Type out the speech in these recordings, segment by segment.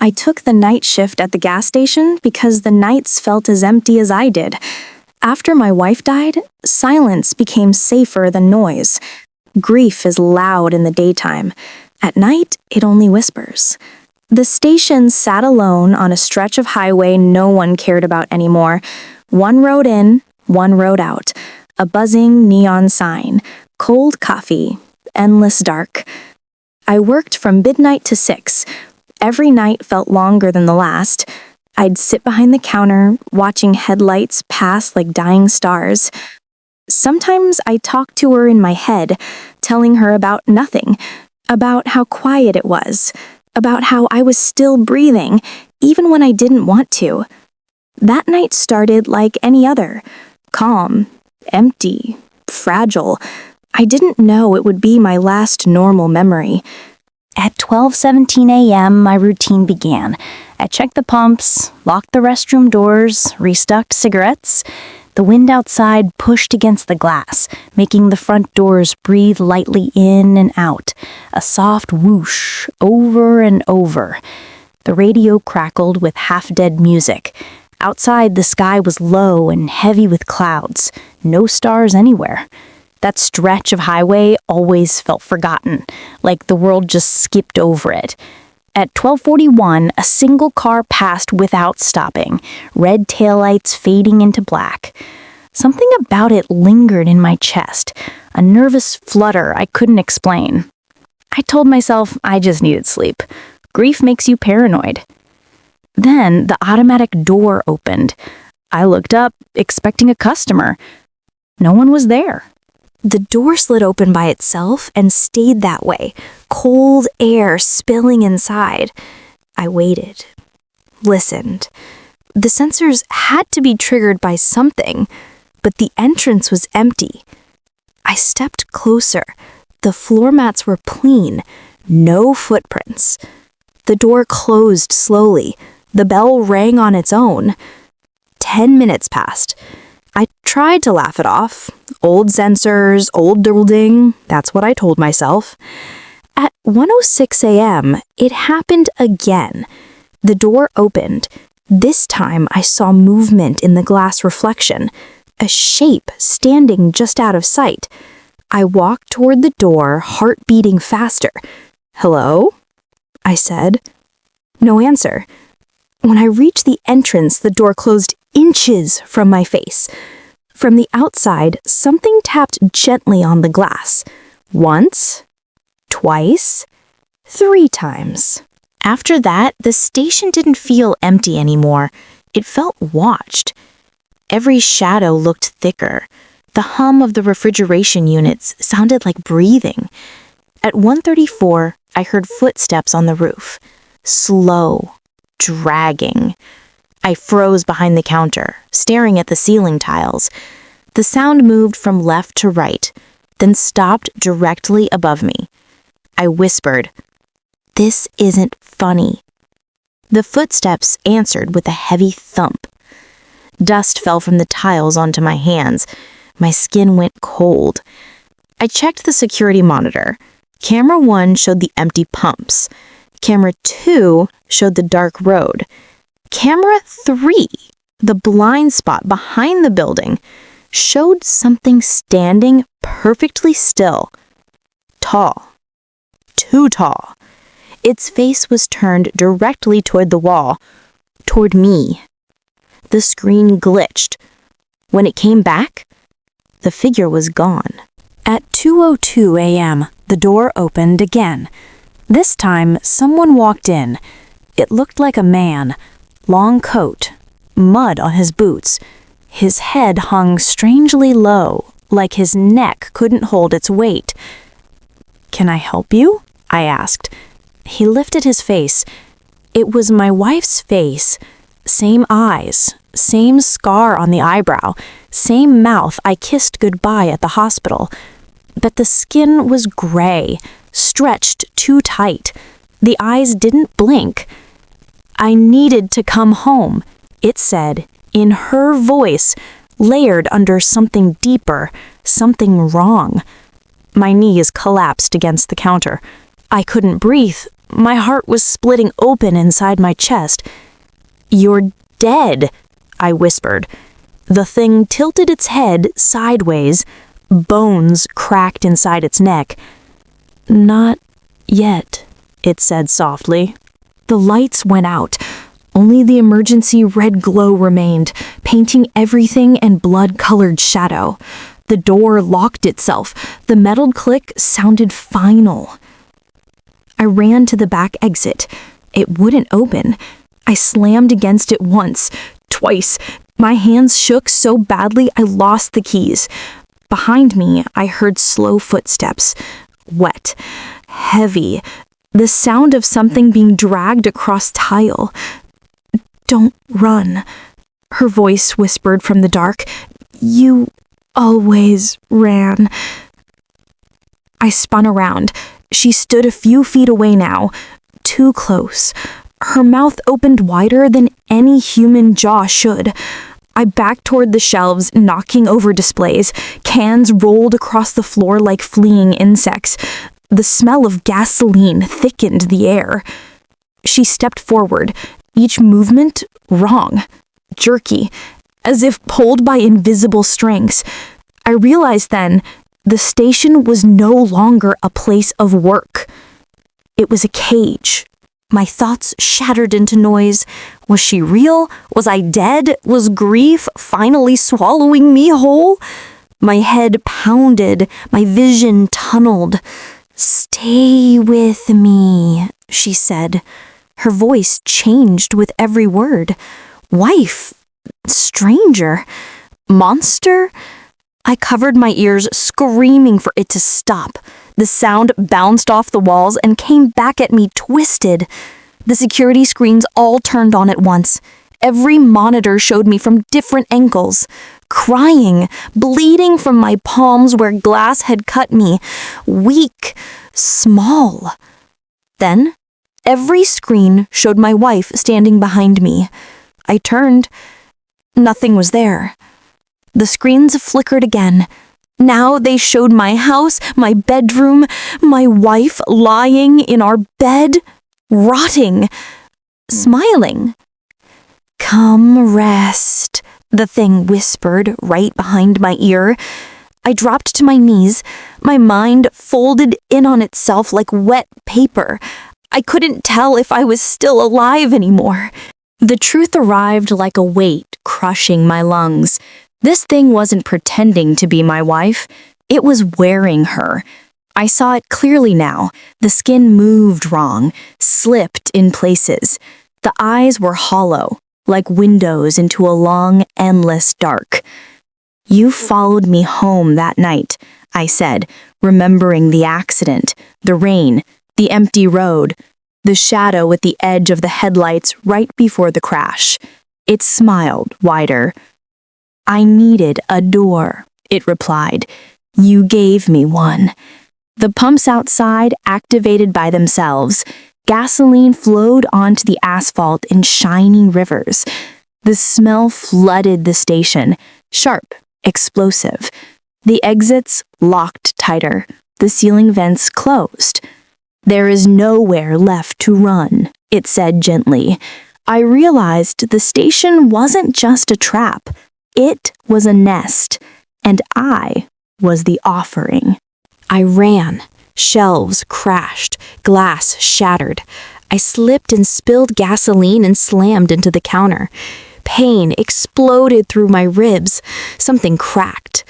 I took the night shift at the gas station because the nights felt as empty as I did. After my wife died, silence became safer than noise. Grief is loud in the daytime. At night, it only whispers. The station sat alone on a stretch of highway no one cared about anymore. One road in, one road out. A buzzing neon sign. Cold coffee. Endless dark. I worked from midnight to 6. Every night felt longer than the last. I'd sit behind the counter, watching headlights pass like dying stars. Sometimes I talked to her in my head, telling her about nothing, about how quiet it was, about how I was still breathing, even when I didn't want to. That night started like any other, calm, empty, fragile. I didn't know it would be my last normal memory. At 12:17 a.m., my routine began. I checked the pumps, locked the restroom doors, restocked cigarettes. The wind outside pushed against the glass, making the front doors breathe lightly in and out, a soft whoosh over and over. The radio crackled with half-dead music. Outside, the sky was low and heavy with clouds, no stars anywhere. That stretch of highway always felt forgotten, like the world just skipped over it. At 12:41, a single car passed without stopping, red taillights fading into black. Something about it lingered in my chest, a nervous flutter I couldn't explain. I told myself I just needed sleep. Grief makes you paranoid. Then the automatic door opened. I looked up, expecting a customer. No one was there. The door slid open by itself and stayed that way, cold air spilling inside. I waited, listened. The sensors had to be triggered by something, but the entrance was empty. I stepped closer. The floor mats were clean, no footprints. The door closed slowly. The bell rang on its own. 10 minutes passed. I tried to laugh it off. Old sensors, old building, that's what I told myself. At 1:06 a.m., it happened again. The door opened. This time I saw movement in the glass reflection, a shape standing just out of sight. I walked toward the door, heart beating faster. "Hello?" I said. No answer. When I reached the entrance, the door closed inches from my face. From the outside, something tapped gently on the glass. Once, twice, 3 times. After that, the station didn't feel empty anymore. It felt watched. Every shadow looked thicker. The hum of the refrigeration units sounded like breathing. At 1:34, I heard footsteps on the roof. Slow, dragging. I froze behind the counter, staring at the ceiling tiles. The sound moved from left to right, then stopped directly above me. I whispered, "This isn't funny." The footsteps answered with a heavy thump. Dust fell from the tiles onto my hands. My skin went cold. I checked the security monitor. Camera 1 showed the empty pumps. Camera 2 showed the dark road. Camera 3, the blind spot behind the building, showed something standing perfectly still. Tall. Too tall. Its face was turned directly toward the wall, toward me. The screen glitched. When it came back, the figure was gone. At 2:02 a.m., the door opened again. This time, someone walked in. It looked like a man. Long coat, mud on his boots. His head hung strangely low, like his neck couldn't hold its weight. "Can I help you?" I asked. He lifted his face. It was my wife's face. Same eyes, same scar on the eyebrow, same mouth I kissed goodbye at the hospital. But the skin was gray, stretched too tight. The eyes didn't blink. "I needed to come home," it said, in her voice, layered under something deeper, something wrong. My knees collapsed against the counter. I couldn't breathe. My heart was splitting open inside my chest. "You're dead," I whispered. The thing tilted its head sideways, bones cracked inside its neck. "Not yet," it said softly. The lights went out. Only the emergency red glow remained, painting everything in blood-colored shadow. The door locked itself. The metal click sounded final. I ran to the back exit. It wouldn't open. I slammed against it once, twice. My hands shook so badly I lost the keys. Behind me, I heard slow footsteps. Wet, heavy, the sound of something being dragged across tile. "Don't run," her voice whispered from the dark. "You always ran." I spun around. She stood a few feet away now, too close. Her mouth opened wider than any human jaw should. I backed toward the shelves, knocking over displays. Cans rolled across the floor like fleeing insects. The smell of gasoline thickened the air. She stepped forward, each movement wrong, jerky, as if pulled by invisible strings. I realized then the station was no longer a place of work. It was a cage. My thoughts shattered into noise. Was she real? Was I dead? Was grief finally swallowing me whole? My head pounded, my vision tunneled. "Stay with me," she said. Her voice changed with every word. Wife, stranger, monster? I covered my ears, screaming for it to stop. The sound bounced off the walls and came back at me twisted. The security screens all turned on at once. Every monitor showed me from different angles. Crying, bleeding from my palms where glass had cut me. Weak, small. Then, every screen showed my wife standing behind me. I turned. Nothing was there. The screens flickered again. Now they showed my house, my bedroom, my wife lying in our bed, rotting, smiling. "Come rest," the thing whispered right behind my ear. I dropped to my knees, my mind folded in on itself like wet paper. I couldn't tell if I was still alive anymore. The truth arrived like a weight crushing my lungs. This thing wasn't pretending to be my wife. It was wearing her. I saw it clearly now. The skin moved wrong, slipped in places. The eyes were hollow, like windows into a long, endless dark. "You followed me home that night," I said, remembering the accident, the rain, the empty road, the shadow at the edge of the headlights right before the crash. It smiled wider. "I needed a door," it replied. "You gave me one." The pumps outside activated by themselves. Gasoline flowed onto the asphalt in shining rivers. The smell flooded the station, sharp, explosive. The exits locked tighter. The ceiling vents closed. "There is nowhere left to run," it said gently. I realized the station wasn't just a trap. It was a nest, and I was the offering. I ran. Shelves crashed. Glass shattered. I slipped and spilled gasoline and slammed into the counter. Pain exploded through my ribs. Something cracked.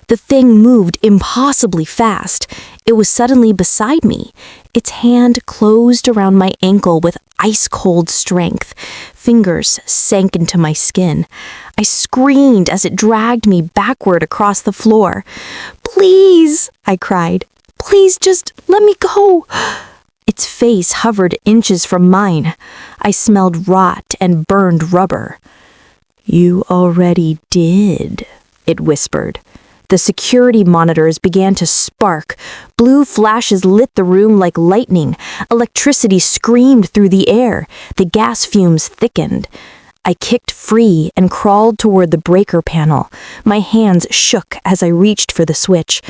The thing moved impossibly fast. It was suddenly beside me. Its hand closed around my ankle with ice-cold strength. Fingers sank into my skin. I screamed as it dragged me backward across the floor. "Please," I cried. "Please just let me go." Its face hovered inches from mine. I smelled rot and burned rubber. "You already did," it whispered. The security monitors began to spark. Blue flashes lit the room like lightning. Electricity screamed through the air. The gas fumes thickened. I kicked free and crawled toward the breaker panel. My hands shook as I reached for the switch.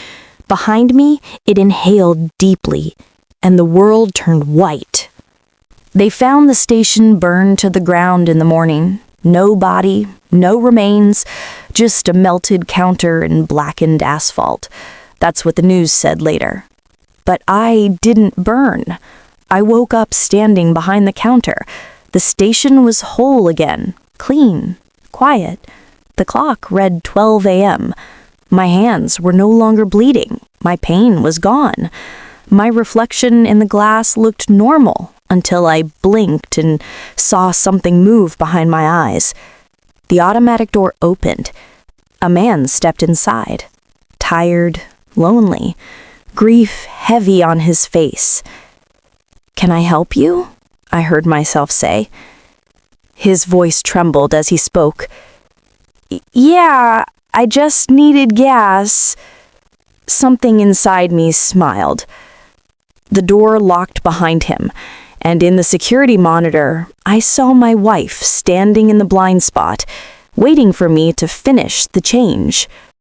Behind me, it inhaled deeply, and the world turned white. They found the station burned to the ground in the morning. No body, no remains, just a melted counter and blackened asphalt. That's what the news said later. But I didn't burn. I woke up standing behind the counter. The station was whole again, clean, quiet. The clock read 12 a.m. My hands were no longer bleeding. My pain was gone. My reflection in the glass looked normal until I blinked and saw something move behind my eyes. The automatic door opened. A man stepped inside, tired, lonely, grief heavy on his face. "Can I help you?" I heard myself say. His voice trembled as he spoke. "Yeah, I just needed gas." Something inside me smiled. The door locked behind him, and in the security monitor, I saw my wife standing in the blind spot, waiting for me to finish the change.